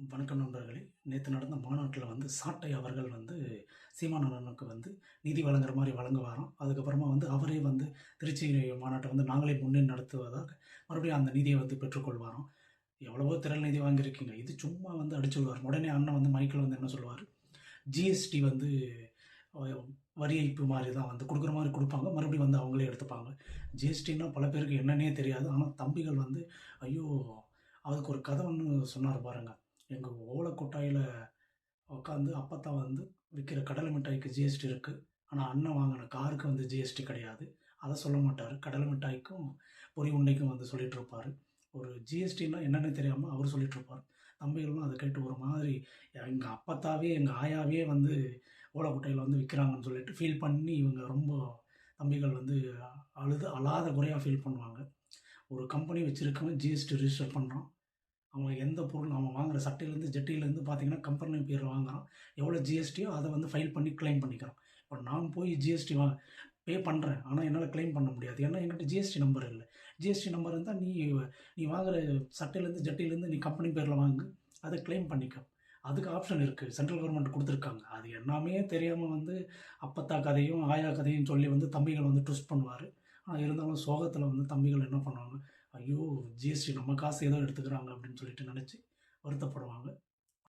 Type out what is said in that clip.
வணக்கம் நண்பர்களே. நேத்து நடந்த மாநாட்டில சாட்டை அவர்கள் சீமான் அண்ணனுக்கு நிதி வழங்குற மாரி வழங்குவாராம். அதுக்கப்புறமா அவரே திருச்சி மாநாட்ட நாங்களே முன்னின்று நடத்துவதாக மறுபடியும் அந்த நிதிய பெற்றுக்கொள்வாராம். எவ்வளவோ திரள் நிதி வாங்கியிருக்கீங்க. இது சும்மா அடிச்சு விடுவார். உடனே அண்ணன் மைக்ல என்ன சொல்லுவாரு, ஜிஎஸ்டி அ வரி ஏய்ப்பு மாரி தான் குடுக்குற மாரி குடுப்பாங்க. மறுபடியும் அவங்களே எடுத்துப்பாங்க. ஜிஎஸ்டின்னா பல பேருக்கு என்னன்னே தெரியாது. ஆனா தம்பிகள் ஐயோ! அதுக்கு ஒரு கதை ஒண்ணு சொன்னாரு பாருங்க. எங்க ஓல கொட்டாயில உட்காந்து அப்பத்தா விக்கிற கடலை மிட்டாய்க்கு ஜிஎஸ்டி இருக்கு. ஆனா அண்ணன் வாங்குன காருக்கு ஜிஎஸ்டி கிடையாது. அத சொல்ல மாட்டாரு. கடலை மிட்டாய்க்கும், பொரி உருண்டைக்கும் சொல்லிட்டு இருப்பாரு. ஒரு ஜிஎஸ்டின்னா என்னன்னே தெரியாம அவரு சொல்லிட்டு இருப்பாரு. தம்பிகள்லாம் அத கேட்டு ஒரு மாதிரி எங்க அப்பத்தாவே, எங்க ஆயாவே ஓல கொட்டாயில விக்கிறாங்கன்னு சொல்லிட்டு ஃபீல் பண்ணி இவங்க ரொம்ப தம்பிகள் அழுது அழாத குறையா ஃபீல் பண்ணுவாங்க. ஒரு கம்பெனி வச்சிருக்கவன் ஜிஎஸ்டி ரிஜிஸ்டர் பண்றான். அவங்க எந்த பொருள் அவன் வாங்குற சட்டையிலேருந்து, ஜட்டியிலேருந்து பார்த்தீங்கன்னா, கம்பெனி பேர்ல வாங்குறான். எவ்வளோ ஜிஎஸ்டியோ அத ஃபைல் பண்ணி கிளைம் பண்ணிக்கிறான். இப்ப நான் போய் ஜிஎஸ்டி பே பண்றேன். ஆனா என்னால கிளைம் பண்ண முடியாது. ஏன்னா என்கிட்ட ஜிஎஸ்டி நம்பர் இல்ல. ஜிஎஸ்டி நம்பர் இருந்தா நீ வாங்குற சட்டையிலேருந்து, ஜட்டியிலேருந்து நீ கம்பெனி பேர்ல வாங்கு. அத கிளைம் பண்ணிக்க. அதுக்கு ஆப்ஷன் இருக்கு. சென்ட்ரல் கவர்மெண்ட் குடுத்துருக்காங்க. அது எல்லாமே தெரியாம அப்பத்தா கதையும், ஆயா கதையும் சொல்லி தம்பிகள் ட்விஸ்ட் பண்ணுவாரு. ஆனா இருந்தாலும் சோகத்துல தம்பிகள் என்ன பண்ணுவாங்க, ஐயோ! ஜிஎஸ்டி நம்ம காசு ஏதோ எடுத்துக்கிறாங்க அப்படின்னு சொல்லிட்டு நினைச்சு வருத்தப்படுவாங்க.